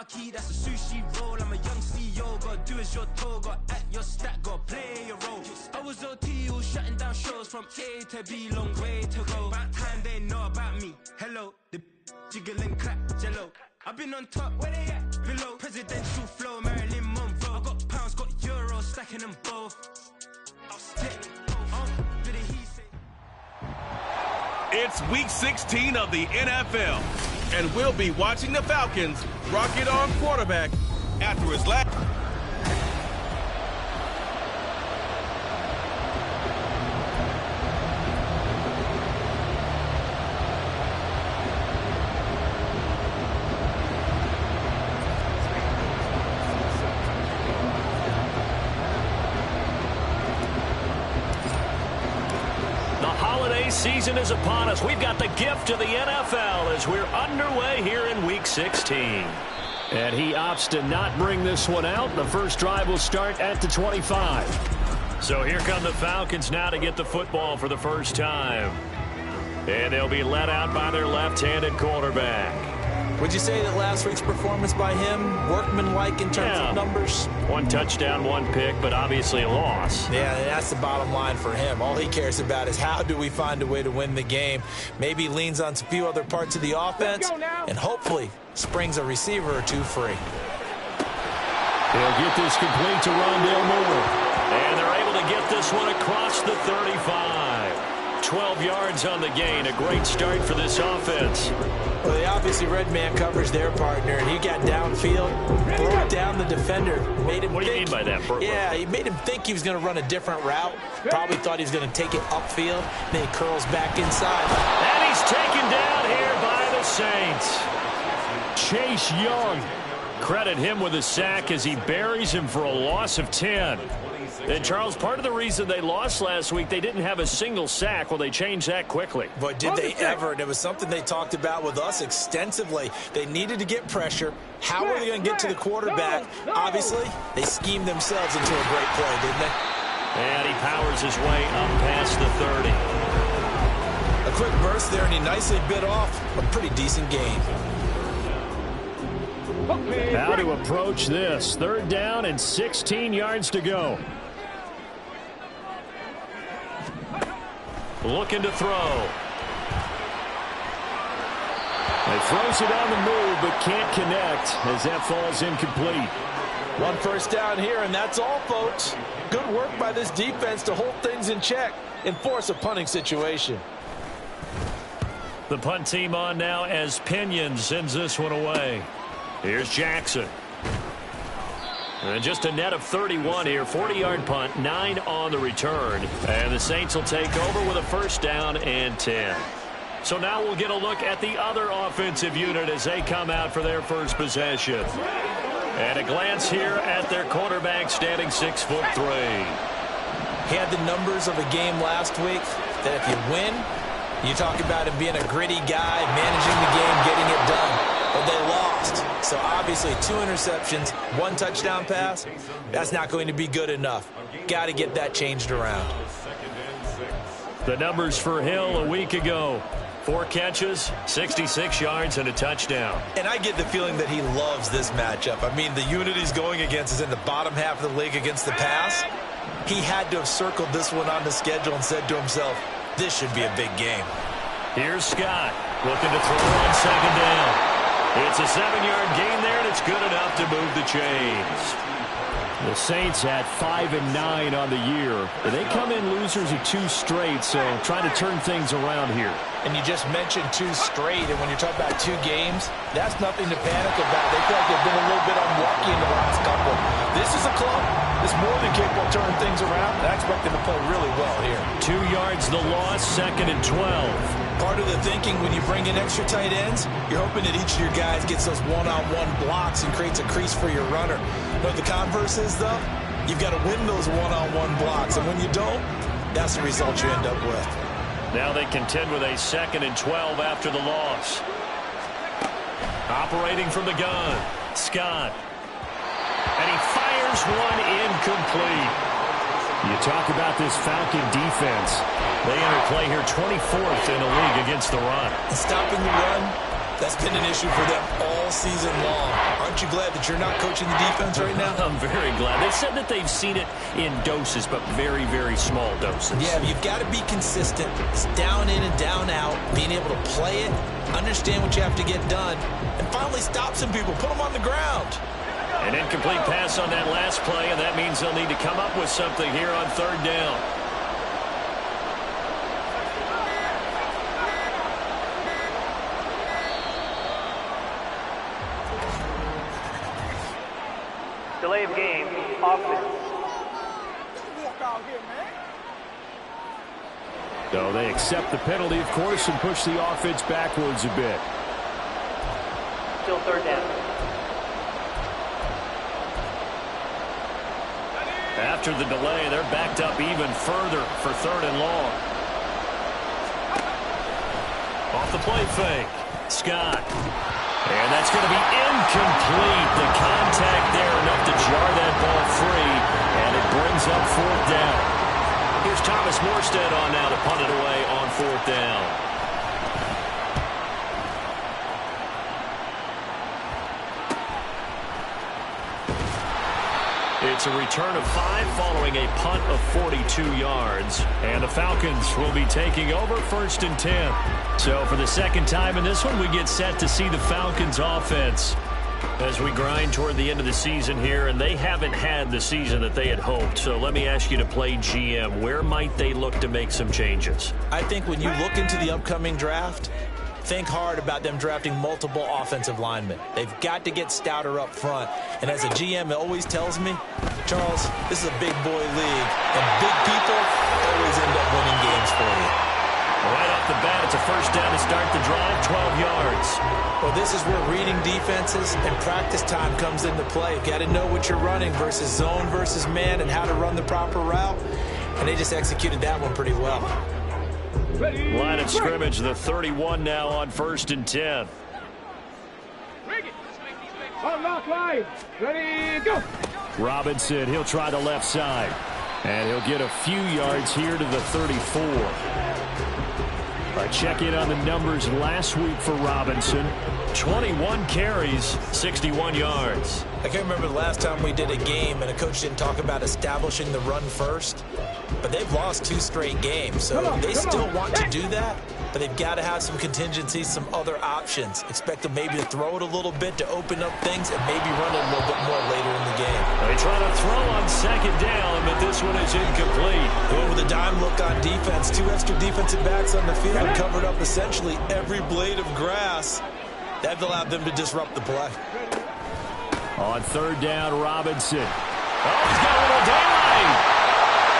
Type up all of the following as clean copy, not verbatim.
Saki, that's a sushi roll. I'm a young CEO, gotta do as you're told. Gotta act your stat, gotta play your role. I was OT, all shutting down shows from A to B, long way to go. About time they know about me. Hello, the jiggle and clap, jello. I've been on top, where they at? Below, presidential flow, Marilyn Monroe. I got pounds, got euros, stacking them both. I'll stick, did he say? It's week 16 of the NFL, and we'll be watching the Falcons rock it on quarterback after his last. Season is upon us. We've got the gift of the NFL as we're underway here in week 16. And he opts to not bring this one out. The first drive will start at the 25. So here come the Falcons now to get the football for the first time. And they'll be led out by their left-handed quarterback. Would you say that last week's performance by him, workmanlike in terms of numbers? 1 touchdown, 1 pick, but obviously a loss. Yeah, that's the bottom line for him. All he cares about is how do we find a way to win the game. Maybe leans on a few other parts of the offense, and hopefully springs a receiver or two free. He'll get this complete to Rondale Moore. And they're able to get this one across the 35. 12 yards on the gain. A great start for this offense. Well, they obviously red man covers their partner, and he got downfield, broke down the defender, made him What do you mean by that, Burt? Yeah, he made him think he was going to run a different route. Probably thought he was going to take it upfield. Then he curls back inside. And he's taken down here by the Saints. Chase Young. Credit him with a sack as he buries him for a loss of 10. And, Charles, part of the reason they lost last week, they didn't have a single sack. Well, they changed that quickly. But did they ever? And it was something they talked about with us extensively. They needed to get pressure. How are they going to get to the quarterback? Obviously, they schemed themselves into a great play, didn't they? And he powers his way up past the 30. A quick burst there, and he nicely bit off a pretty decent gain. How to approach this. 3rd down and 16 yards to go. Looking to throw. He throws it on the move, but can't connect as that falls incomplete. 1 first down here, and that's all, folks. Good work by this defense to hold things in check and force a punting situation. The punt team on now as Pinion sends this one away. Here's Jackson. And just a net of 31 here. 40-yard punt, 9 on the return. And the Saints will take over with a first down and 10. So now we'll get a look at the other offensive unit as they come out for their first possession. And a glance here at their quarterback standing 6'3". He had the numbers of a game last week that if you win, you talk about him being a gritty guy, managing the game, getting it done. But they lost. So obviously 2 interceptions, 1 touchdown pass, that's not going to be good enough. Got to get that changed around. The numbers for Hill a week ago. 4 catches, 66 yards, and a touchdown. And I get the feeling that he loves this matchup. I mean, the unit he's going against is in the bottom half of the league against the pass. He had to have circled this one on the schedule and said to himself, this should be a big game. Here's Scott looking to throw on 2nd down. It's a 7-yard gain there, and it's good enough to move the chains. The Saints had 5-9 on the year. They come in losers of 2 straight, so trying to turn things around here. And you just mentioned 2 straight, and when you're talking about 2 games, that's nothing to panic about. They feel like they've been a little bit unlucky in the last couple. This is a club that's more than capable of turning things around. I expect them to play really well here. 2 yards the loss, 2nd and 12. Part of the thinking when you bring in extra tight ends, you're hoping that each of your guys gets those one-on-one blocks and creates a crease for your runner. But the converse is, though, you've got to win those one-on-one blocks. And when you don't, that's the result you end up with. Now they contend with a 2nd and 12 after the loss. Operating from the gun, Scott. And he fires one incomplete. You talk about this Falcon defense. They enter play here 24th in the league against the run. Stopping the run That's been an issue for them all season long. Aren't you glad that you're not coaching the defense right now? I'm very glad. They said that they've seen it in doses, but very, very small doses. Yeah, you've got to be consistent. It's down in and down out, being able to play it, understand what you have to get done, and finally stop some people, put them on the ground. An incomplete pass on that last play, and that means they'll need to come up with something here on third down. Delay of game, offense. So they accept the penalty, of course, and push the offense backwards a bit. Still third down. After the delay, they're backed up even further for third and long. Off the play fake. Scott. And that's going to be incomplete. The contact there, enough to jar that ball free, and it brings up fourth down. Here's Thomas Morstead on now to punt it away on fourth down. It's a return of 5 following a punt of 42 yards. And the Falcons will be taking over first and 10. So for the second time in this one, we get set to see the Falcons offense as we grind toward the end of the season here, and they haven't had the season that they had hoped. So let me ask you to play GM. Where might they look to make some changes? I think when you look into the upcoming draft, think hard about them drafting multiple offensive linemen. They've got to get stouter up front. And as a GM, it always tells me, Charles, this is a big boy league, and big people always end up winning games for you. Right off the bat, it's a first down to start the drive, 12 yards. Well, this is where reading defenses and practice time comes into play. You've got to know what you're running versus zone versus man and how to run the proper route. And they just executed that one pretty well. Line of scrimmage, the 31 now on first and 10. Ready, go. Robinson, he'll try the left side. And he'll get a few yards here to the 34. Check in on the numbers last week for Robinson. 21 carries, 61 yards. I can't remember the last time we did a game and a coach didn't talk about establishing the run first. But they've lost 2 straight games, so they still want to do that. But they've got to have some contingencies, some other options. Expect them maybe to throw it a little bit to open up things and maybe run it a little bit more later in the game. They try to throw on second down, but this one is incomplete. Going with a dime look on defense. 2 extra defensive backs on the field and covered up essentially every blade of grass. That allowed them to disrupt the play. On third down, Robinson. Oh, he's got a little daylight.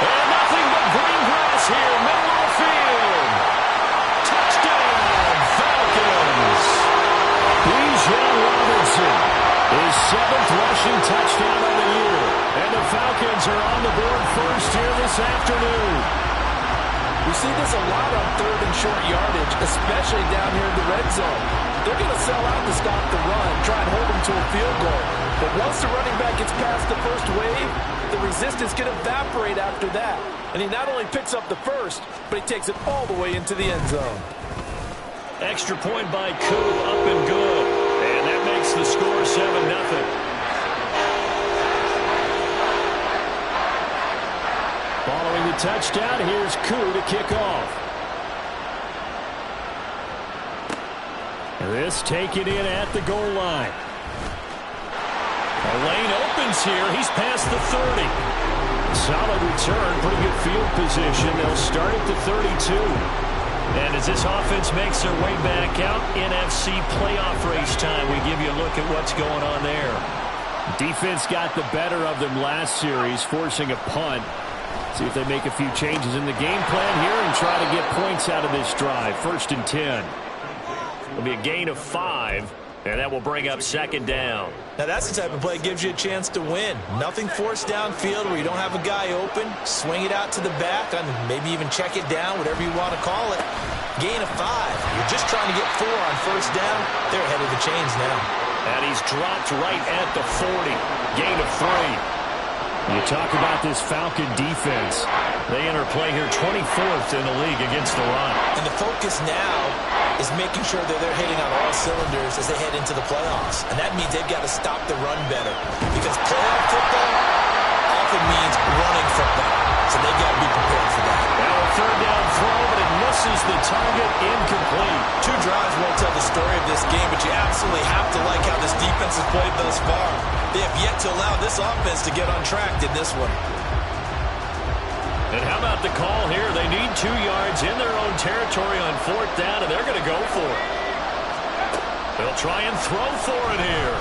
And nothing but green grass here, middle of the field. Touchdown, Falcons. Bijan Robinson, his 7th rushing touchdown of the year. And the Falcons are on the board first here this afternoon. We see this a lot on third and short yardage, especially down here in the red zone. They're going to sell out to stop the run, try and hold them to a field goal. But once the running back gets past the first wave, the resistance can evaporate after that. And he not only picks up the first, but he takes it all the way into the end zone. Extra point by Koo, up and good. And that makes the score 7-0. Following the touchdown, here's Koo to kick off. This taken in at the goal line. A lane opens here. He's past the 30. Solid return, pretty good field position. They'll start at the 32. And as this offense makes their way back out, NFC playoff race time, we give you a look at what's going on there. Defense got the better of them last series, forcing a punt. See if they make a few changes in the game plan here and try to get points out of this drive. First and 10. It'll be a gain of 5, and that will bring up second down. Now that's the type of play that gives you a chance to win. Nothing forced downfield where you don't have a guy open. Swing it out to the back, and maybe even check it down, whatever you want to call it. Gain of 5. You're just trying to get 4 on first down. They're ahead of the chains now. And he's dropped right at the 40. Gain of 3. You talk about this Falcon defense. They enter play here 24th in the league against the run. And the focus now is making sure that they're hitting on all cylinders as they head into the playoffs. And that means they've got to stop the run better, because playoff football often means running football. So they've got to be prepared for that. Now a third down throw, but it misses the target, incomplete. 2 drives won't tell the story of this game, but you absolutely have to like how this defense has played thus far. They have yet to allow this offense to get on track in this one. And how about the call here? They need 2 yards in their own territory on 4th down, and they're going to go for it. They'll try and throw for it here.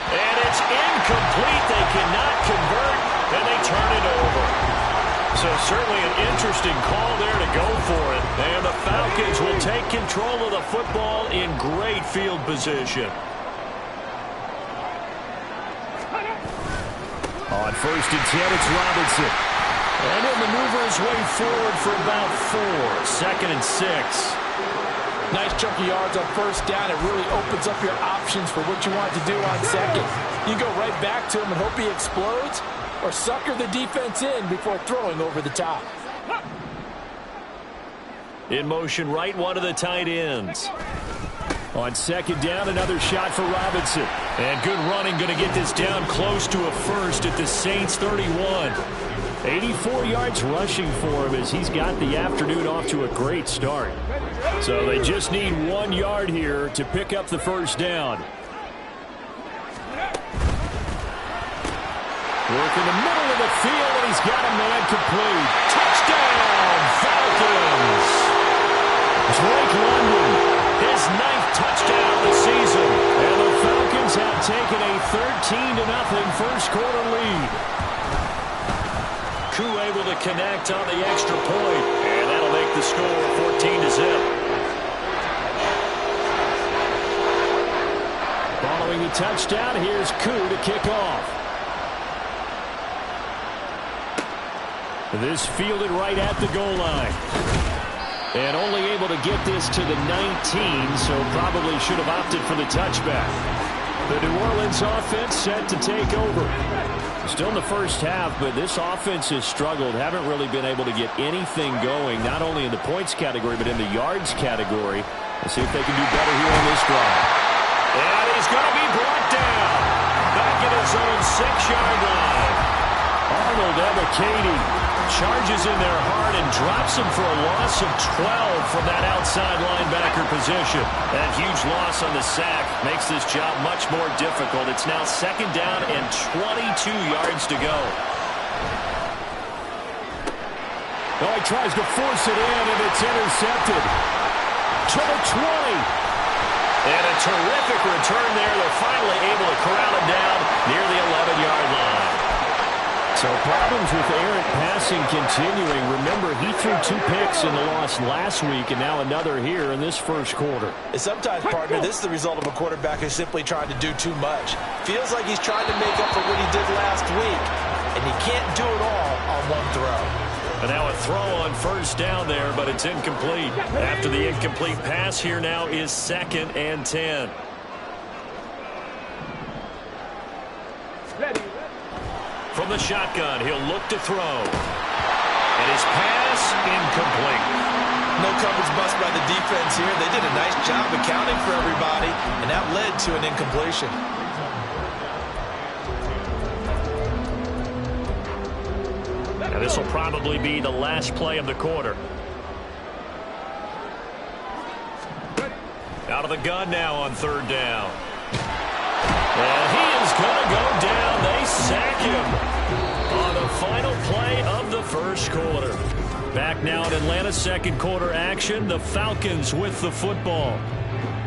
And it's incomplete. They cannot convert, and they turn it over. So certainly an interesting call there to go for it. And the Falcons will take control of the football in great field position. On 1st and 10, it's Robinson. And he'll maneuver his way forward for about 4. 2nd and 6. Nice chunk of yards on 1st down. It really opens up your options for what you want to do on 2nd. You go right back to him and hope he explodes, or sucker the defense in before throwing over the top. In motion right, one of the tight ends. On 2nd down, another shot for Robinson. And good running, going to get this down close to a first at the Saints 31. 84 yards rushing for him as he's got the afternoon off to a great start. So they just need 1 yard here to pick up the 1st down. Work in the middle of the field, and he's got a man complete. Touchdown, Falcons! Drake London, his 9th touchdown of the season. And the Falcons have taken a 13-0 first quarter lead. Koo able to connect on the extra point, and that'll make the score 14-0. Following the touchdown, here's Koo to kick off. This fielded right at the goal line. And only able to get this to the 19, so probably should have opted for the touchback. The New Orleans offense set to take over. Still in the first half, but this offense has struggled. Haven't really been able to get anything going, not only in the points category, but in the yards category. Let's see if they can do better here on this drive. And he's going to be brought down. Back at his own 6-yard line. Arnold Ebiketie charges in there hard and drops him for a loss of 12 from that outside linebacker position. That huge loss on the sack makes this job much more difficult. It's now 2nd down and 22 yards to go. Oh, he tries to force it in, and it's intercepted. To the 20. And a terrific return there. They're finally able to corral him down near the 11-yard line. So problems with errant passing continuing. Remember, he threw 2 picks in the loss last week, and now another here in this first quarter. And sometimes, partner, this is the result of a quarterback who's simply trying to do too much. Feels like he's trying to make up for what he did last week, and he can't do it all on one throw. And now a throw on 1st down there, but it's incomplete. After the incomplete pass, here now is 2nd and 10. From the shotgun, he'll look to throw. And his pass, incomplete. No coverage bust by the defense here. They did a nice job accounting for everybody, and that led to an incompletion. And this will probably be the last play of the quarter. Out of the gun now on 3rd down. And he is going to go down. They sack him on the final play of the first quarter. Back now in Atlanta, 2nd quarter action. The Falcons with the football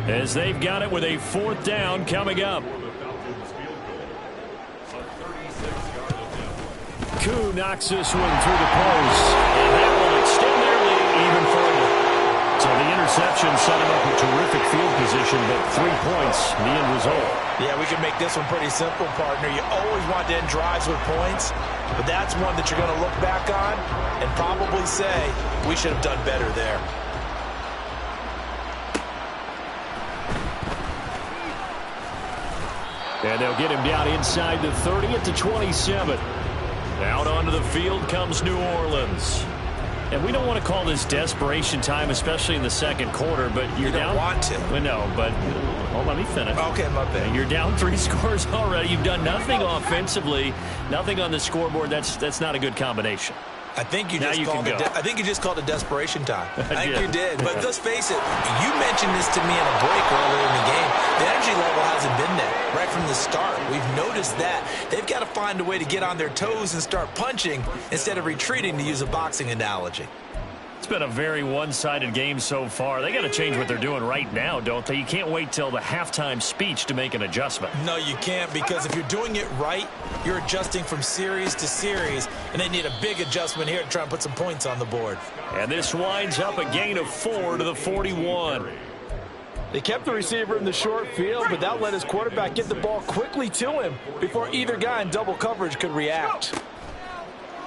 as they've got it with a 4th down coming up. Koo knocks this one through the post. And that will extend their lead even further. So the interception set him up a terrific field position, but 3 points, the end result. Yeah, we can make this one pretty simple, partner. You always want to end drives with points, but that's one that you're going to look back on and probably say, we should have done better there. And they'll get him down inside the 30 at the 27. Out onto the field comes New Orleans. And we don't want to call this desperation time, especially in the second quarter, but you're down. You don't want to. Well, no, but hold on, let me finish. Okay, my bad. You're down 3 scores already. You've done nothing offensively, nothing on the scoreboard. That's not a good combination. I think you just called it desperation time. I think you did. But let's face it, you mentioned this to me in a break earlier in the game. The energy level hasn't been there right from the start. We've noticed that. They've got to find a way to get on their toes and start punching instead of retreating, to use a boxing analogy. It's been a very one-sided game so far. They got to change what they're doing right now, don't they? You can't wait till the halftime speech to make an adjustment. No, you can't, because if you're doing it right, you're adjusting from series to series, and they need a big adjustment here to try and put some points on the board. And this winds up a gain of 4 to the 41. They kept the receiver in the short field, but that let his quarterback get the ball quickly to him before either guy in double coverage could react.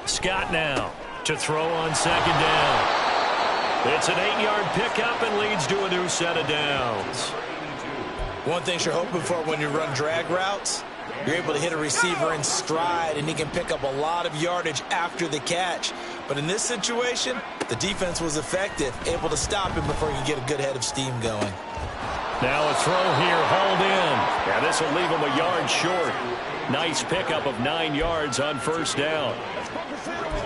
Scott now to throw on second down. It's an 8-yard pickup and leads to a new set of downs. One thing you're hoping for when you run drag routes, you're able to hit a receiver in stride, and he can pick up a lot of yardage after the catch. But in this situation, the defense was effective, able to stop him before he could get a good head of steam going. Now a throw here, hauled in. Yeah, this will leave him a yard short. Nice pickup of 9 yards on first down.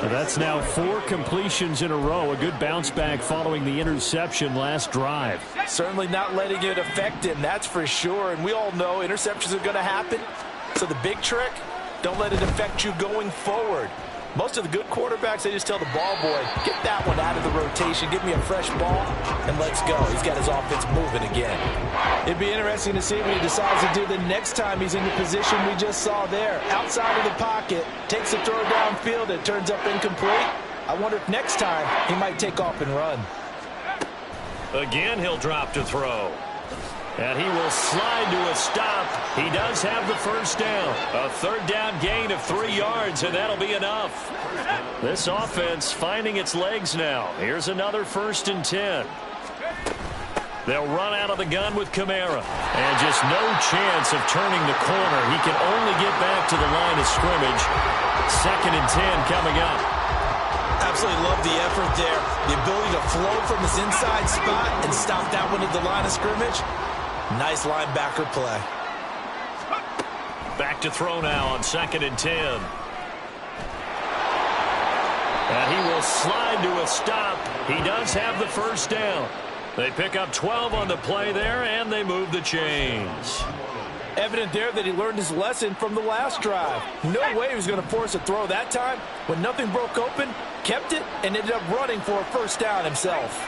That's now 4 completions in a row. A good bounce back following the interception last drive. Certainly not letting it affect him, that's for sure. And we all know interceptions are going to happen. So the big trick, don't let it affect you going forward. Most of the good quarterbacks, they just tell the ball boy, get that one out of the rotation, give me a fresh ball, and let's go. He's got his offense moving again. It'd be interesting to see what he decides to do the next time he's in the position we just saw there. Outside of the pocket, takes a throw downfield, it turns up incomplete. I wonder if next time he might take off and run. Again, he'll drop to throw. And he will slide to a stop. He does have the first down. A third down gain of 3 yards, and that'll be enough. This offense finding its legs now. Here's another 1st and 10. They'll run out of the gun with Kamara. And just no chance of turning the corner. He can only get back to the line of scrimmage. 2nd and 10 coming up. Absolutely love the effort there. The ability to flow from his inside spot and stop that one at the line of scrimmage. Nice linebacker play. Back to throw now on 2nd and 10. And he will slide to a stop. He does have the first down. They pick up 12 on the play there, and they move the chains. Evident there that he learned his lesson from the last drive. No way he was going to force a throw that time. When nothing broke open, kept it, and ended up running for a first down himself.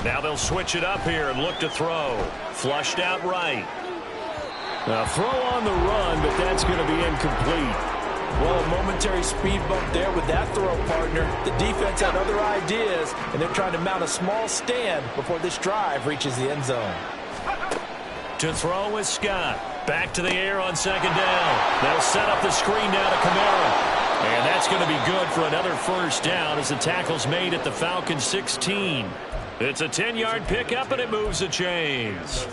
Now they'll switch it up here and look to throw. Flushed out right. A throw on the run, but that's going to be incomplete. Well, a momentary speed bump there with that throw, partner. The defense had other ideas, and they're trying to mount a small stand before this drive reaches the end zone. To throw with Scott. Back to the air on 2nd down. They'll set up the screen now to Kamara. And that's going to be good for another first down as the tackle's made at the Falcons 16. It's a 10-yard pickup, and it moves the chains.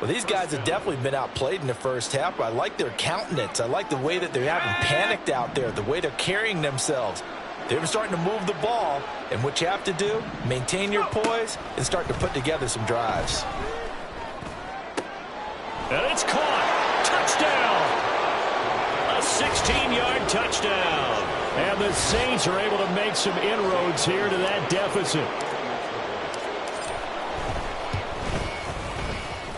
Well, these guys have definitely been outplayed in the first half, but I like their countenance. I like the way that they're having panicked out there, the way they're carrying themselves. They're starting to move the ball, and what you have to do, maintain your poise and start to put together some drives. And it's caught. Touchdown. A 16-yard touchdown. And the Saints are able to make some inroads here to that deficit.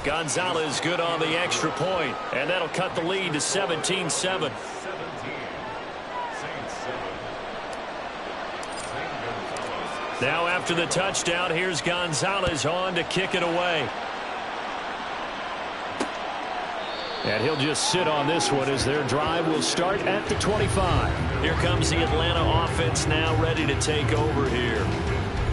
Gonzalez good on the extra point, and that'll cut the lead to 17-7. Now after the touchdown, here's Gonzalez on to kick it away. And he'll just sit on this one as their drive will start at the 25. Here comes the Atlanta offense now ready to take over here.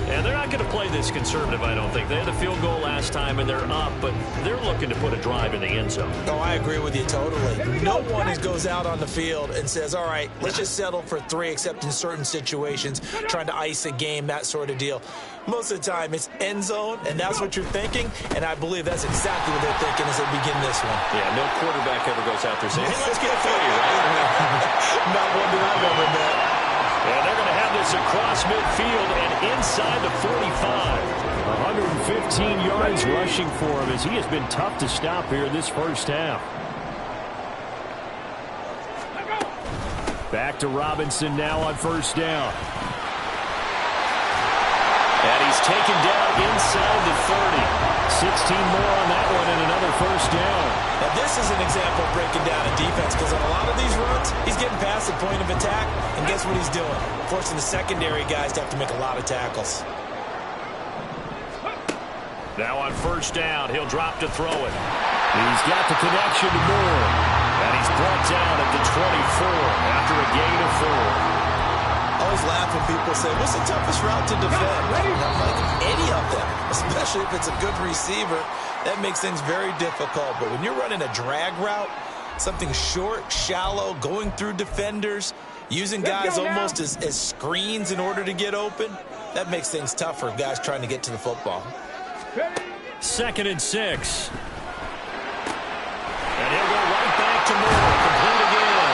And they're not going to play this conservative, I don't think. They had the field goal last time, and they're up, but they're looking to put a drive in the end zone. Oh, I agree with you totally. No one goes out on the field and says, all right, let's just settle for 3, except in certain situations, trying to ice a game, that sort of deal. Most of the time, it's end zone, and that's what you're thinking, and I believe that's exactly what they're thinking as they begin this one. Yeah, no quarterback ever goes out there saying, hey, let's get 3, right? Not one that I've ever met. And they're going to have this across midfield and inside the 45. 115 yards rushing for him as he has been tough to stop here in this first half. Back to Robinson now on first down. And he's taken down inside the 30. 16 more on that one and another first down. Now this is an example of breaking down a defense, because on a lot of these runs, he's getting past the point of attack, and guess what he's doing? Forcing the secondary guys to have to make a lot of tackles. Now on first down, he'll drop to throw it. He's got the connection to Moore. And he's brought down at the 24 after a gain of 4. I always laugh when people say, what's the toughest route to defend? And I'm like, any of them, especially if it's a good receiver. That makes things very difficult. But when you're running a drag route, something short, shallow, going through defenders, using guys almost as screens in order to get open, that makes things tough for guys trying to get to the football. 2nd and 6. And he'll go right back to Moore, complete again.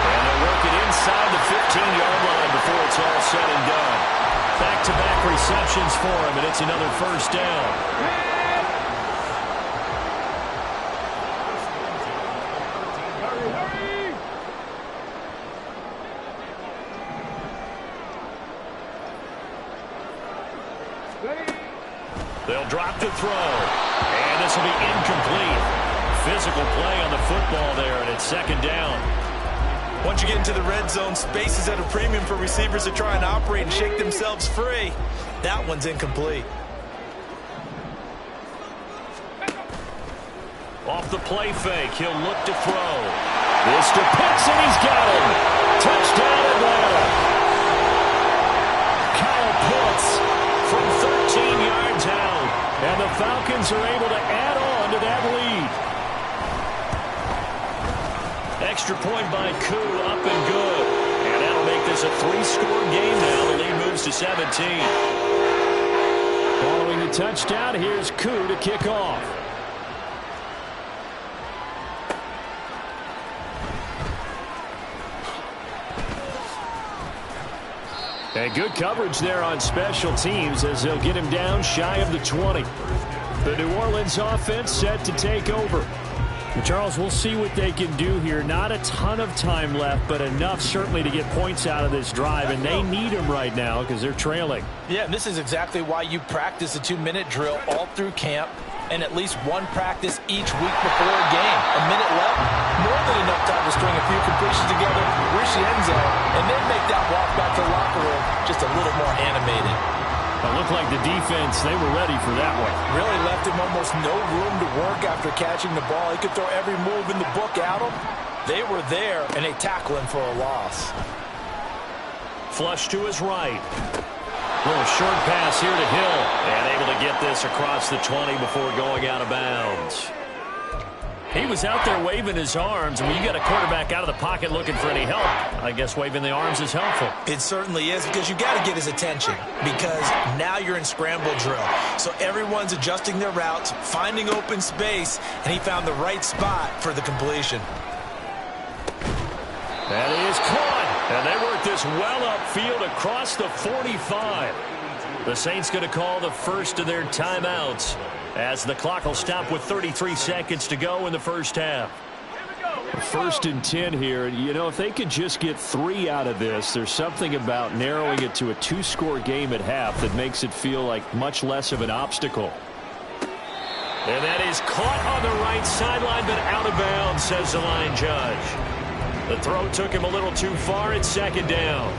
And they'll work it inside the 15-yard line before it's all said and done. Back-to-back receptions for him, and it's another first down. They'll drop to throw. And this will be incomplete. Physical play on the football there, and it's 2nd down. Once you get into the red zone, space is at a premium for receivers to try and operate and shake themselves free. That one's incomplete. Off the play fake, he'll look to throw. This to Pitts, and he's got him. Touchdown, Atlanta. Kyle Pitts from 13 yards out. And the Falcons are able to add on to that lead. Extra point by Koo, up and good. And that'll make this a 3-score game now. The lead moves to 17. Following the touchdown, here's Koo to kick off. And good coverage there on special teams as they'll get him down shy of the 20. The New Orleans offense set to take over. Charles, we'll see what they can do here. Not a ton of time left, but enough certainly to get points out of this drive, and they need them right now because they're trailing. Yeah, and this is exactly why you practice a 2-minute drill all through camp and at least one practice each week before a game. A minute left, more than enough time to string a few completions together, reach the end zone, and then make that walk back to the locker room just a little more animated. It looked like the defense, they were ready for that one. Really left him almost no room to work after catching the ball. He could throw every move in the book at him. They were there, and they tackle him for a loss. Flush to his right. Little short pass here to Hill. And able to get this across the 20 before going out of bounds. He was out there waving his arms, and when you got a quarterback out of the pocket looking for any help, I guess waving the arms is helpful. It certainly is, because you got to get his attention, because now you're in scramble drill. So everyone's adjusting their routes, finding open space, and he found the right spot for the completion. That is caught, and they work this well upfield across the 45. The Saints going to call the first of their timeouts, as the clock will stop with 33 seconds to go in the first half. 1st and 10 here. You know, if they could just get 3 out of this, there's something about narrowing it to a 2-score game at half that makes it feel like much less of an obstacle. And that is caught on the right sideline, but out of bounds, says the line judge. The throw took him a little too far. It's 2nd down.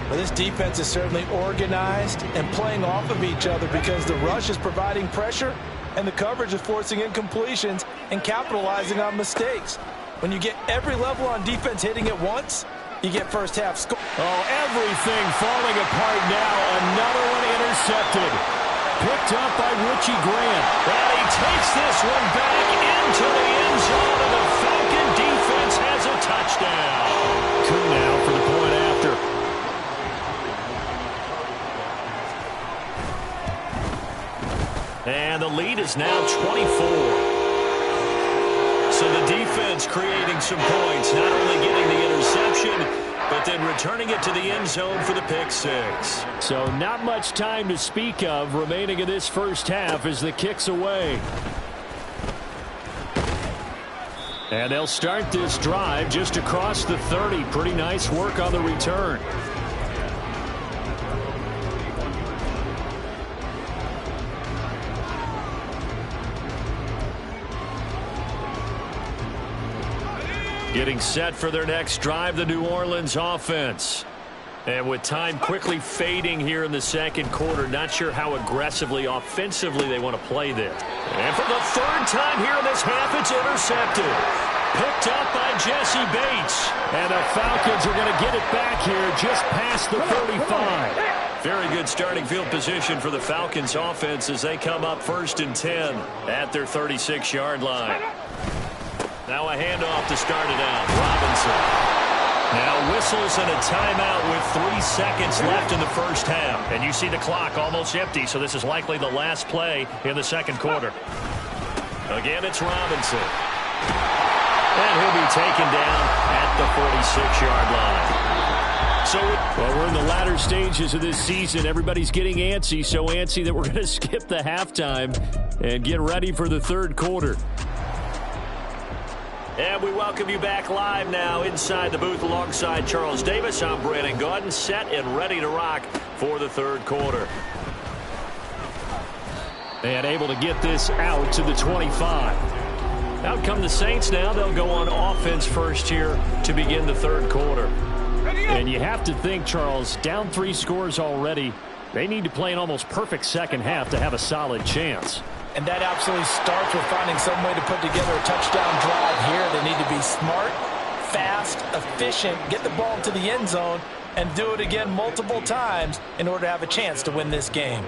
Well, this defense is certainly organized and playing off of each other, because the rush is providing pressure and the coverage is forcing incompletions and capitalizing on mistakes. When you get every level on defense hitting at once, you get first half score. Oh, everything falling apart now. Another one intercepted. Picked up by Richie Grant. And he takes this one back into the end zone, and the Falcon defense has a touchdown. 2 now for the point after. And the lead is now 24. So the defense creating some points, not only getting the interception, but then returning it to the end zone for the pick six. So not much time to speak of remaining in this first half as the kick's away. And they'll start this drive just across the 30. Pretty nice work on the return. Getting set for their next drive, the New Orleans offense. And with time quickly fading here in the second quarter, not sure how aggressively, offensively they want to play this. And for the third time here in this half, it's intercepted. Picked up by Jesse Bates. And the Falcons are going to get it back here just past the 35. Very good starting field position for the Falcons offense as they come up 1st and 10 at their 36-yard line. Now a handoff to start it out. Robinson. Now whistles and a timeout with 3 seconds left in the first half. And you see the clock almost empty, so this is likely the last play in the second quarter. Again, it's Robinson. And he'll be taken down at the 46-yard line. So, well, we're in the latter stages of this season. Everybody's getting antsy, so antsy that we're going to skip the halftime and get ready for the third quarter. And we welcome you back live now inside the booth alongside Charles Davis. I'm Brandon Gaudin, set and ready to rock for the third quarter. And able to get this out to the 25. Out come the Saints now. They'll go on offense first here to begin the third quarter. And you have to think, Charles, down 3 scores already. They need to play an almost perfect second half to have a solid chance. And that absolutely starts with finding some way to put together a touchdown drive here. They need to be smart, fast, efficient, get the ball to the end zone, and do it again multiple times in order to have a chance to win this game.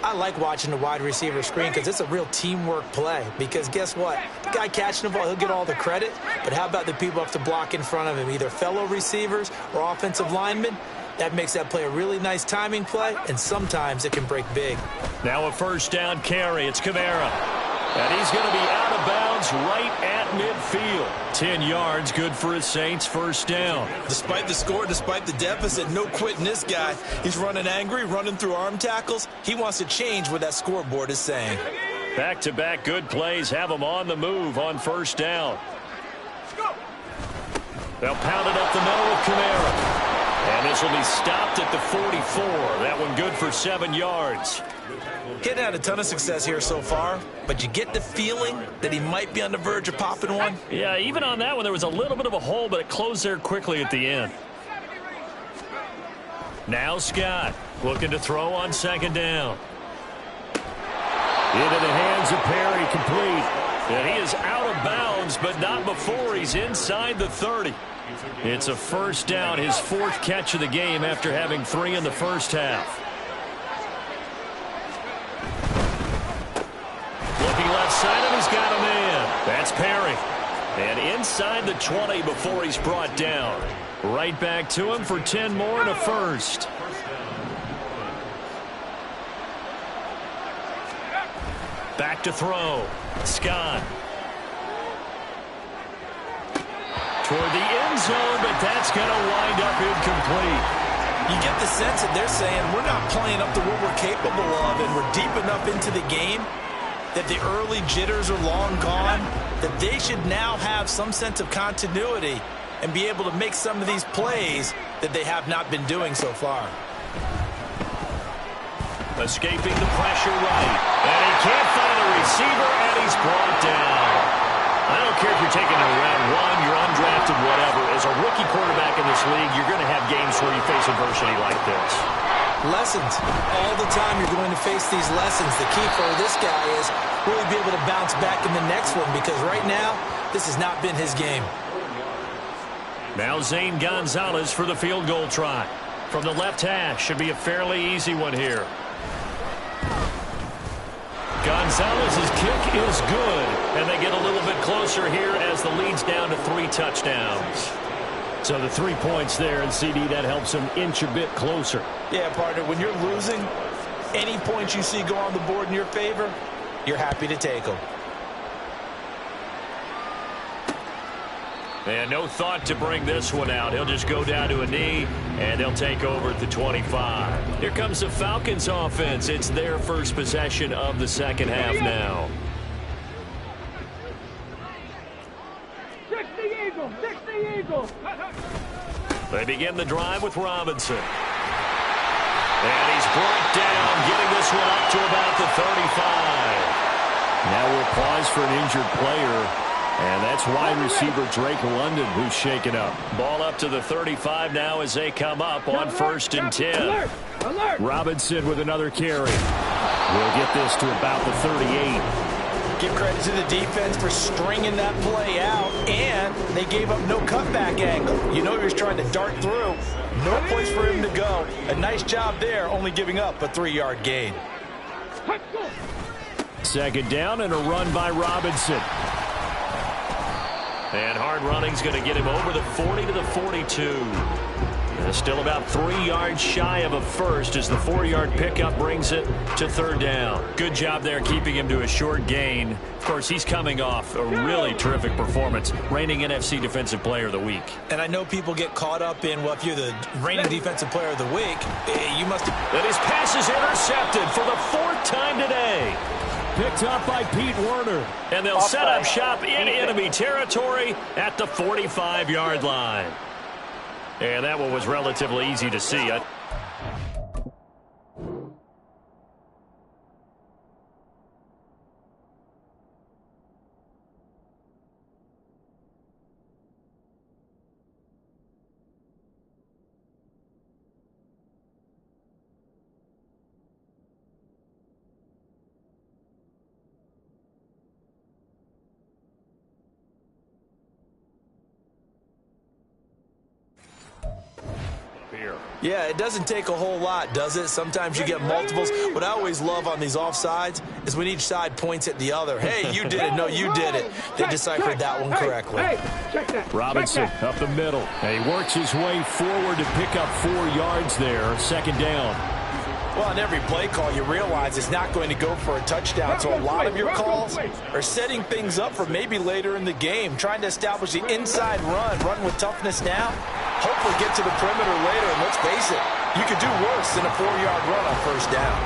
I like watching the wide receiver screen because it's a real teamwork play. Because guess what? The guy catching the ball, he'll get all the credit. But how about the people up to block in front of him, either fellow receivers or offensive linemen? That makes that play a really nice timing play, and sometimes it can break big. Now a first down carry. It's Kamara. And he's going to be out of bounds right at midfield. 10 yards, good for his Saints, first down. Despite the score, despite the deficit, no quitting this guy. He's running angry, running through arm tackles. He wants to change what that scoreboard is saying. Back-to-back good plays have him on the move on first down. They'll pound it up the middle with Kamara. And this will be stopped at the 44. That one good for 7 yards. He hadn't had a ton of success here so far, but you get the feeling that he might be on the verge of popping one. Yeah, even on that one, there was a little bit of a hole, but it closed there quickly at the end. Now Scott looking to throw on second down. Into the hands of Perry, complete. And he is out of bounds, but not before he's inside the 30. It's a first down, his 4th catch of the game after having 3 in the first half. Looking left side, and he's got a man. That's Perry. And inside the 20 before he's brought down. Right back to him for 10 more and a first. Back to throw. Scott. Toward the end zone, but that's going to wind up incomplete. You get the sense that they're saying we're not playing up to what we're capable of, and we're deep enough into the game that the early jitters are long gone, that they should now have some sense of continuity and be able to make some of these plays that they have not been doing so far. Escaping the pressure right. And he can't find a receiver, and he's brought down. I don't care if you're taking it in round 1, you're undrafted, whatever. As a rookie quarterback in this league, you're going to have games where you face adversity like this. Lessons. All the time you're going to face these lessons. The key for this guy is really be able to bounce back in the next one, because right now, this has not been his game. Now Zane Gonzalez for the field goal try. From the left hash, should be a fairly easy one here. Gonzalez's kick is good, and they get a little bit closer here as the lead's down to 3 touchdowns. So the 3 points there, and CD, that helps them inch a bit closer. Yeah, partner, when you're losing, any points you see go on the board in your favor, you're happy to take them. And no thought to bring this one out. He'll just go down to a knee, and they'll take over at the 25. Here comes the Falcons offense. It's their first possession of the second half now. They begin the drive with Robinson. And he's brought down, getting this one up to about the 35. Now we'll pause for an injured player. And that's wide receiver Drake London who's shaken up. Ball up to the 35 now as they come up on 1st and 10. Robinson with another carry. We'll get this to about the 38. Give credit to the defense for stringing that play out, and they gave up no cutback angle. You know he was trying to dart through. No place for him to go. A nice job there, only giving up a 3-yard gain. Second down and a run by Robinson. And hard running's going to get him over the 40 to the 42. Still about 3 yards shy of a first as the 4-yard pickup brings it to 3rd down. Good job there keeping him to a short gain. Of course, he's coming off a really terrific performance, reigning NFC Defensive Player of the Week. And I know people get caught up in, well, if you're the reigning Defensive Player of the Week, you must have... And his pass is intercepted for the 4th time today. Picked up by Pete Werner. And they'll set up shop in enemy territory at the 45-yard line. And that one was relatively easy to see. Yeah, it doesn't take a whole lot, does it? Sometimes you get multiples. What I always love on these offsides is when each side points at the other. Hey, you did it. No, you did it. They deciphered that one correctly. Robinson up the middle. And he works his way forward to pick up 4 yards there. 2nd down. Well, on every play call, you realize it's not going to go for a touchdown. So a lot of your calls are setting things up for maybe later in the game, trying to establish the inside run with toughness now, hopefully get to the perimeter later. And let's face it, you could do worse than a 4-yard run on 1st down.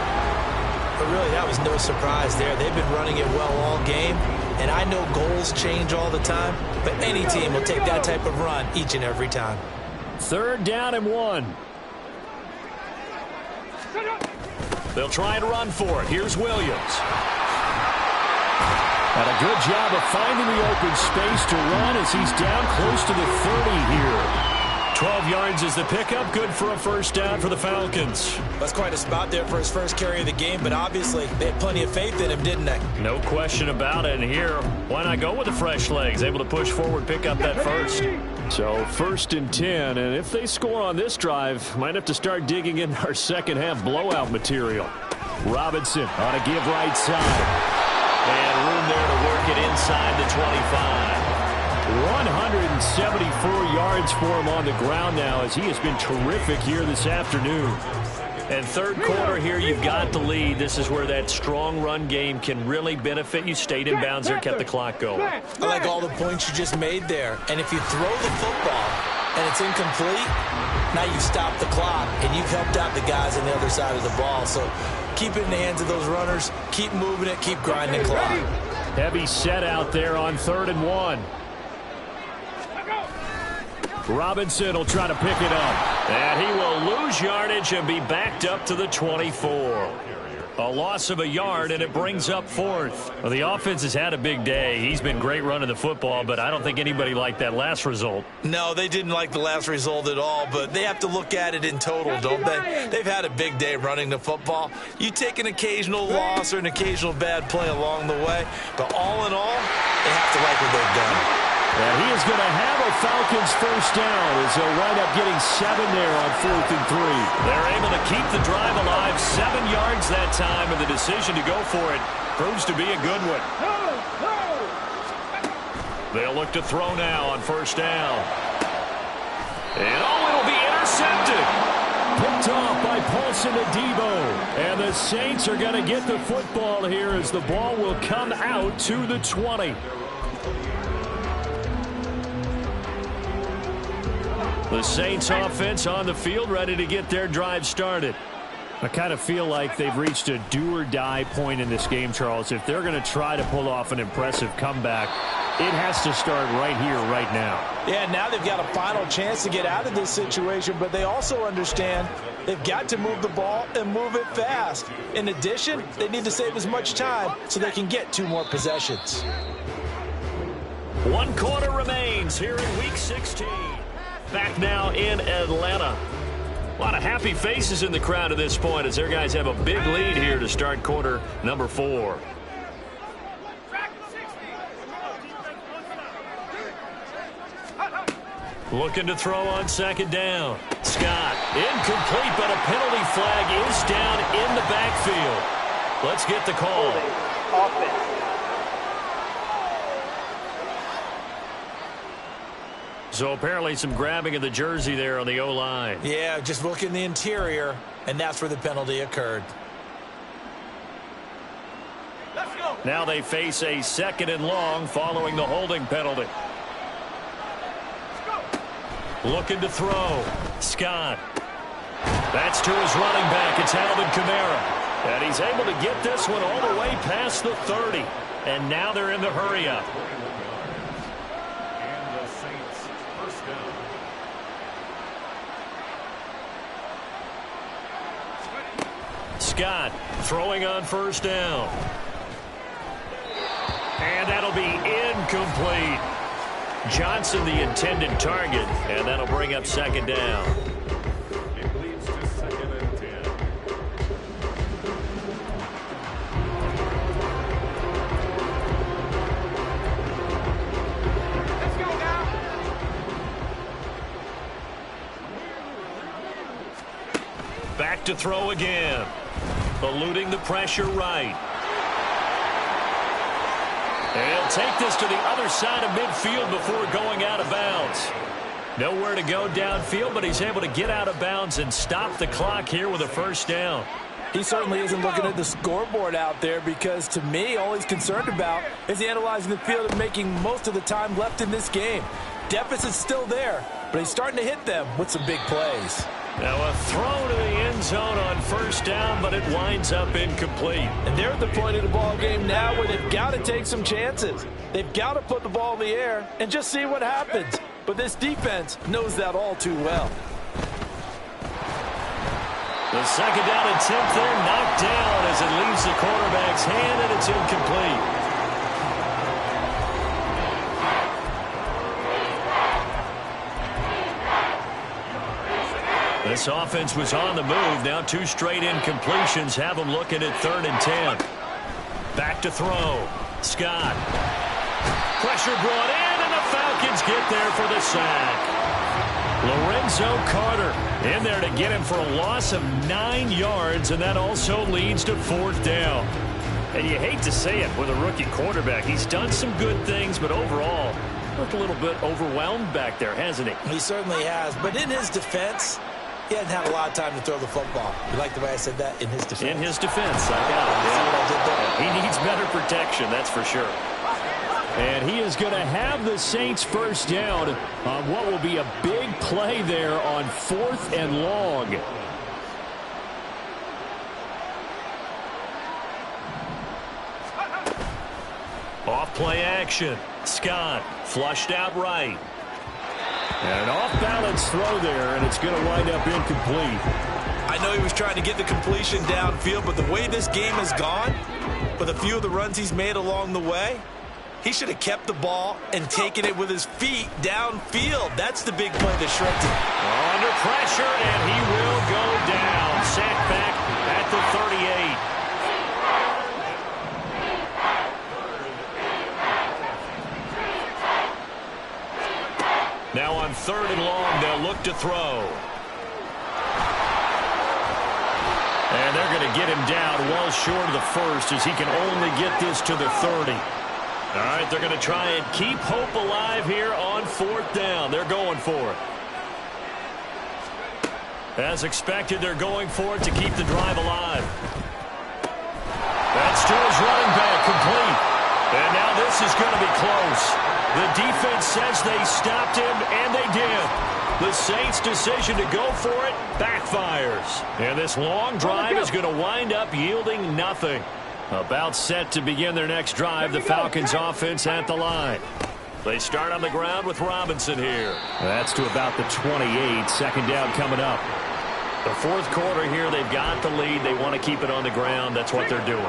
But really, that was no surprise there. They've been running it well all game. And I know goals change all the time, but any team will take that type of run each and every time. 3rd down and 1. They'll try and run for it. Here's Williams. And a good job of finding the open space to run as he's down close to the 30 here. 12 yards is the pickup. Good for a 1st down for the Falcons. That's quite a spot there for his first carry of the game, but obviously they had plenty of faith in him, didn't they? No question about it. And here, why not go with the fresh legs? Able to push forward, pick up that first. So 1st and 10, and if they score on this drive, might have to start digging in our second half blowout material. Robinson on a give right side. And room there to work it inside the 25. 174 yards for him on the ground now as he has been terrific here this afternoon. And 3rd quarter here, you've got the lead. This is where that strong run game can really benefit you. Stayed in bounds there, kept the clock going. I like all the points you just made there. And if you throw the football and it's incomplete, now you stop the clock and you've helped out the guys on the other side of the ball. So keep it in the hands of those runners. Keep moving it. Keep grinding the clock. Heavy set out there on 3rd and 1. Robinson will try to pick it up. And he will lose yardage and be backed up to the 24. A loss of a yard, and it brings up 4th. Well, the offense has had a big day. He's been great running the football, but I don't think anybody liked that last result. No, they didn't like the last result at all, but they have to look at it in total, don't they? They've had a big day running the football. You take an occasional loss or an occasional bad play along the way, but all in all, they have to like what they've done. And he is going to have a Falcons first down as they'll wind up getting 7 there on 4th and 3. They're able to keep the drive alive, 7 yards that time, and the decision to go for it proves to be a good one. They'll look to throw now on first down. And it'll be intercepted. Picked off by Paulson Adebo. And the Saints are going to get the football here as the ball will come out to the 20. The Saints offense on the field, ready to get their drive started. I kind of feel like they've reached a do-or-die point in this game, Charles. If they're going to try to pull off an impressive comeback, it has to start right here, right now. Yeah, now they've got a final chance to get out of this situation, but they also understand they've got to move the ball and move it fast. In addition, they need to save as much time so they can get 2 more possessions. 1 quarter remains here in Week 16. Back now in Atlanta. A lot of happy faces in the crowd at this point as their guys have a big lead here to start quarter number 4. Looking to throw on 2nd down. Scott, incomplete, but a penalty flag is down in the backfield. Let's get the call. Offense. So apparently some grabbing of the jersey there on the O-line. Yeah, just look in the interior, and that's where the penalty occurred. Let's go. Now they face a 2nd and long following the holding penalty. Looking to throw. Scott. That's to his running back. It's Alvin Kamara. And he's able to get this one all the way past the 30. And now they're in the hurry-up. Scott throwing on first down. And that'll be incomplete. Johnson the intended target, and that'll bring up 2nd down. It leads to 2nd and 10. Let's go now. Back to throw again. Eluding the pressure right. And he'll take this to the other side of midfield before going out of bounds. Nowhere to go downfield, but he's able to get out of bounds and stop the clock here with a first down. He certainly isn't looking at the scoreboard out there because, to me, all he's concerned about is analyzing the field and making most of the time left in this game. Deficit's still there, but he's starting to hit them with some big plays. Now a throw to the end zone on first down, but it winds up incomplete. And they're at the point of the ball game now where they've got to take some chances. They've got to put the ball in the air and just see what happens. But this defense knows that all too well. The 2nd down attempt there knocked down as it leaves the quarterback's hand, and it's incomplete. This offense was on the move. Now 2 straight incompletions have them looking at 3rd and 10. Back to throw. Scott. Pressure brought in, and the Falcons get there for the sack. Lorenzo Carter in there to get him for a loss of 9 yards, and that also leads to 4th down. And you hate to say it with a rookie quarterback. He's done some good things, but overall, looked a little bit overwhelmed back there, hasn't he? He certainly has, but in his defense, he hasn't had a lot of time to throw the football. You like the way I said that? In his defense. In his defense, I got it. See what I did there? He needs better protection, that's for sure. And he is going to have the Saints first down on what will be a big play there on 4th and long. Off play action. Scott flushed out right. And an off-balance throw there, and it's going to wind up incomplete. I know he was trying to get the completion downfield, but the way this game has gone, with a few of the runs he's made along the way, he should have kept the ball and taken it with his feet downfield. That's the big play that shredded him. Under pressure, and he will go down. Sacked back at the 38. on 3rd and long. They'll look to throw. And they're going to get him down well short of the first as he can only get this to the 30. All right, they're going to try and keep hope alive here on 4th down. They're going for it. As expected, they're going for it to keep the drive alive. That's to his running back, complete. And now this is going to be close. The defense says they stopped him, and they did. The Saints' decision to go for it backfires. And this long drive is going to wind up yielding nothing. About set to begin their next drive, the Falcons offense at the line. They start on the ground with Robinson here. That's to about the 28. 2nd down coming up. The 4th quarter here, they've got the lead. They want to keep it on the ground. That's what they're doing.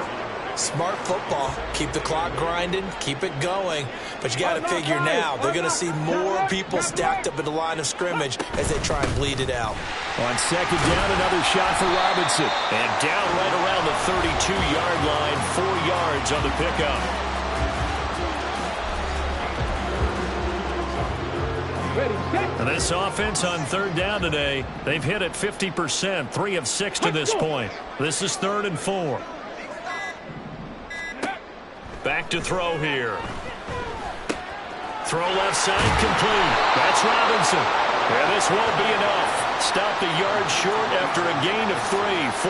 Smart football. Keep the clock grinding. Keep it going. But you got to figure now, they're going to see more people stacked up at the line of scrimmage as they try and bleed it out. On 2nd down, another shot for Robinson. And down right around the 32-yard line, 4 yards on the pickup. And this offense on 3rd down today, they've hit it 50%, 3 of 6 to this point. This is 3rd and 4. Back to throw here. Throw left side, complete. That's Robinson. And this won't be enough. Stopped a yard short after a gain of 3,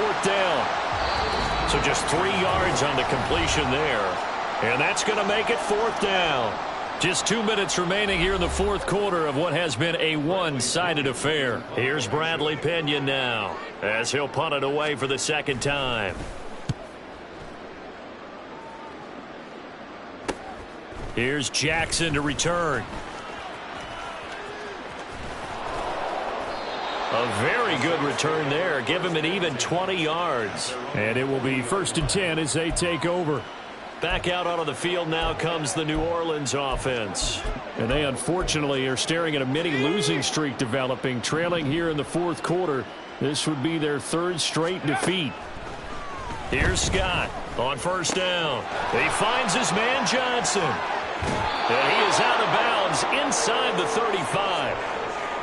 4th down. So just 3 yards on the completion there. And that's going to make it 4th down. Just 2 minutes remaining here in the 4th quarter of what has been a one-sided affair. Here's Bradley Pinion now as he'll punt it away for the 2nd time. Here's Jackson to return. A very good return there. Give him an even 20 yards. And it will be 1st and 10 as they take over. Back out onto the field now comes the New Orleans offense. And they unfortunately are staring at a mini losing streak developing, trailing here in the 4th quarter. This would be their 3rd straight defeat. Here's Scott on 1st down. He finds his man Johnson. And he is out of bounds inside the 35.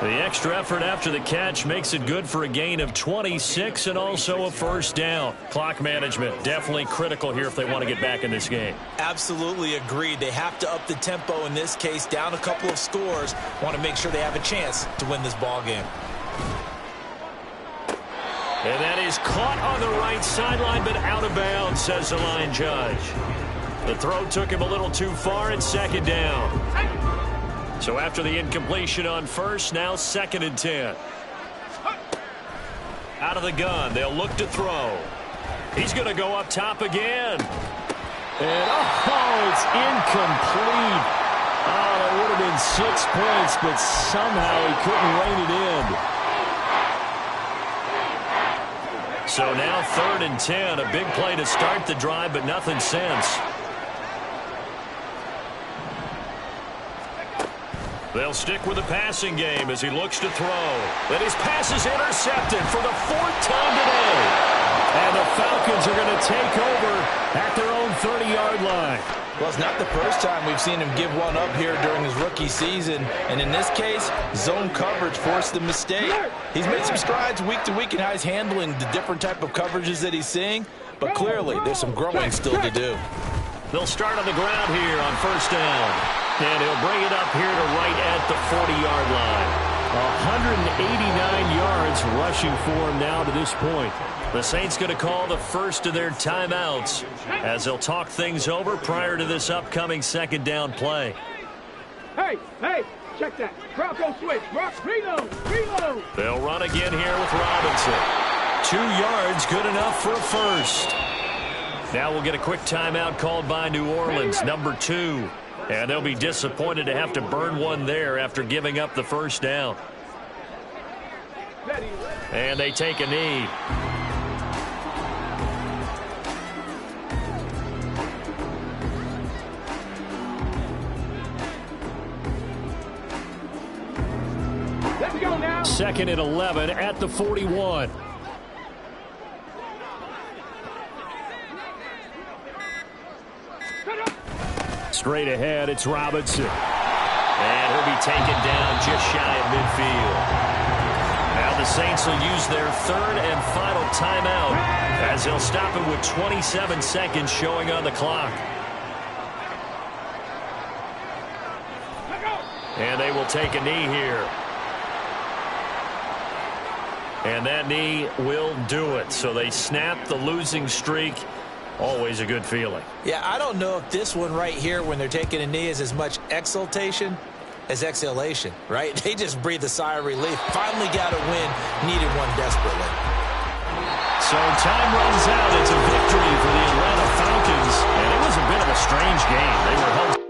The extra effort after the catch makes it good for a gain of 26 and also a 1st down. Clock management definitely critical here if they want to get back in this game. Absolutely agreed. They have to up the tempo in this case, down a couple of scores. Want to make sure they have a chance to win this ball game. And that is caught on the right sideline, but out of bounds, says the line judge. The throw took him a little too far and 2nd down. So after the incompletion on 1st, now 2nd and 10. Out of the gun, they'll look to throw. He's going to go up top again. And, it's incomplete. Oh, that would have been 6 points, but somehow he couldn't rein it in. So now 3rd and 10, a big play to start the drive, but nothing since. They'll stick with the passing game as he looks to throw. And his pass is intercepted for the 4th time today. And the Falcons are going to take over at their own 30-yard line. Well, it's not the first time we've seen him give one up here during his rookie season. And in this case, zone coverage forced the mistake. He's made some strides week to week in how he's handling the different type of coverages that he's seeing. But clearly, there's some growing still to do. They'll start on the ground here on 1st down. And he'll bring it up here to right at the 40-yard line. 189 yards rushing for him now to this point. The Saints going to call the first of their timeouts as they'll talk things over prior to this upcoming 2nd down play. Hey, check that. Bronco switch. Reload. They'll run again here with Robinson. 2 yards, good enough for a 1st. Now we'll get a quick timeout called by New Orleans, number 2. And they'll be disappointed to have to burn one there after giving up the 1st down. And they take a knee. Let's go now. 2nd and 11 at the 41. Straight ahead, it's Robinson. And he'll be taken down just shy of midfield. Now the Saints will use their third and final timeout as they'll stop it with 27 seconds showing on the clock. And they will take a knee here. And that knee will do it. So they snap the losing streak. Always a good feeling. Yeah, I don't know if this one right here when they're taking a knee is as much exultation as exhalation, right? They just breathe a sigh of relief. Finally got a win. Needed one desperately. So time runs out. It's a victory for the Atlanta Falcons. And it was a bit of a strange game. They were held.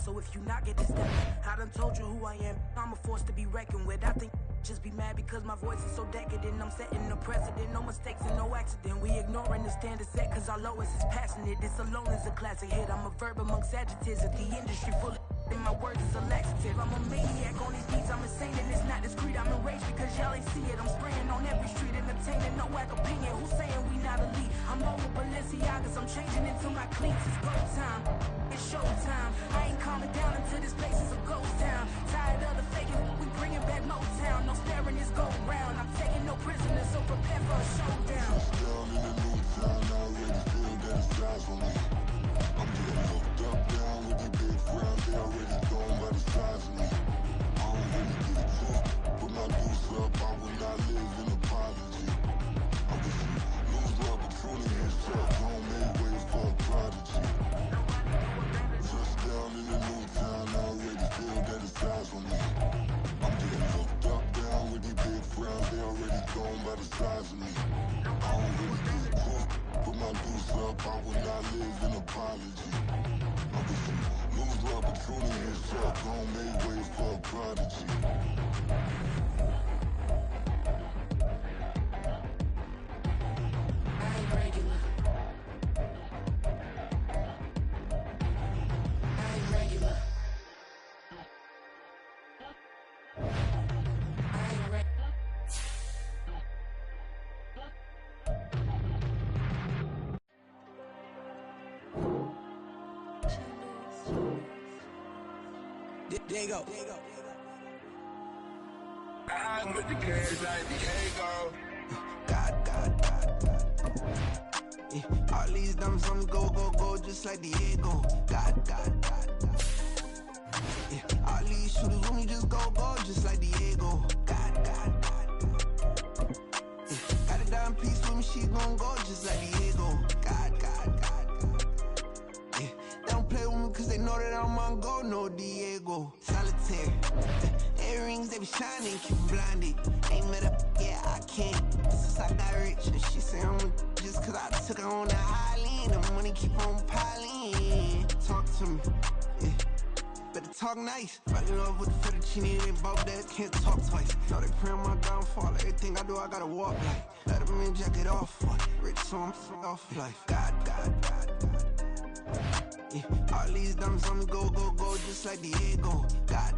So if you not get this step, I done told you who I am. I'm a force to be reckoned with. I think just be mad because my voice is so decadent. I'm setting a precedent, no mistakes and no accident. We ignoring the standard set cause our lowest is passionate. This alone is a classic hit. I'm a verb amongst adjectives of the industry full of and my words is a laxative. I'm a maniac on these beats, I'm insane and it's not discreet. I'm enraged because y'all ain't see it. I'm spraying on every street, entertaining, no whack opinion. Who's saying we not elite? I'm over Balenciagas, I'm changing into my cleats. It's go time, it's show time. I ain't calming down until this place is a ghost town. Tired of the faking, we bringing back Motown. No staring, this go round. I'm taking no prisoners, so prepare for a showdown. Down in the new town, I already feel that it's time for me. I'm getting hooked up down with the big crowd. They already gone by the size of me. I don't really give a fuck. Put my goose up, I will not live in apology. I wish you lose the opportunity yourself. Don't make way for a prodigy. Diego. I'm with the cash like Diego. Yeah, all these diamonds on me go, just like Diego. God. Yeah, all these shooters with me just go, just like Diego. God. Yeah, got a dime piece with me, she gon' go just like Diego. God. Yeah, they don't play with me cause they know that I'm on go, no Diego. Solitaire. Earrings, they be shining, keep blinded. Ain't met up, yeah, I can't. Since I got rich, and she say I'm just cause I took her on the island. The money keep on piling. Talk to me, yeah. Better talk nice. Fucking up with the fettuccine and both that can't talk twice. Know they pray on my downfall. Everything I do, I gotta walk like. Let them in, jacket off. Rich, so I'm off life. God. Yeah, all these diamonds on me go, just like Diego. God.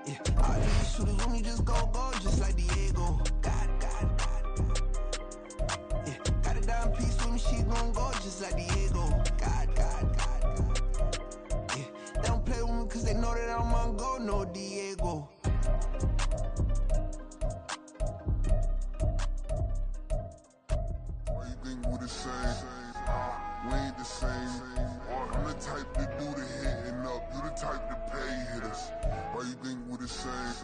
Yeah, all these shooters with me just go, just like Diego. God. Yeah, got a dime piece with me, she gon' go just like Diego. God. Yeah, they don't play with me cause they know that I'm on go, no Diego. Why you think we the same? We ain't the same. I'm the type to do the hitting up. You the type to pay hitters. Why you think we the same?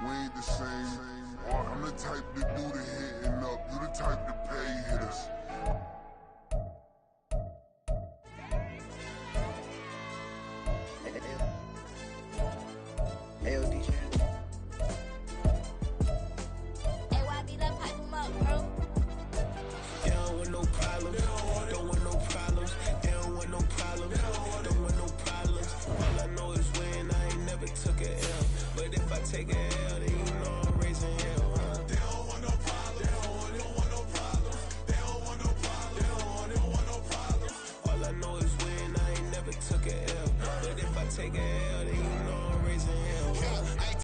We ain't the same. I'm the type to do the hitting up. You the type to pay hitters. Take a L, then you know I'm raising hell, huh? They don't want no problem. They don't want no problem. They don't want no problem. They don't want no problem. All I know is win. I ain't never took a L. But if I take a L, then you know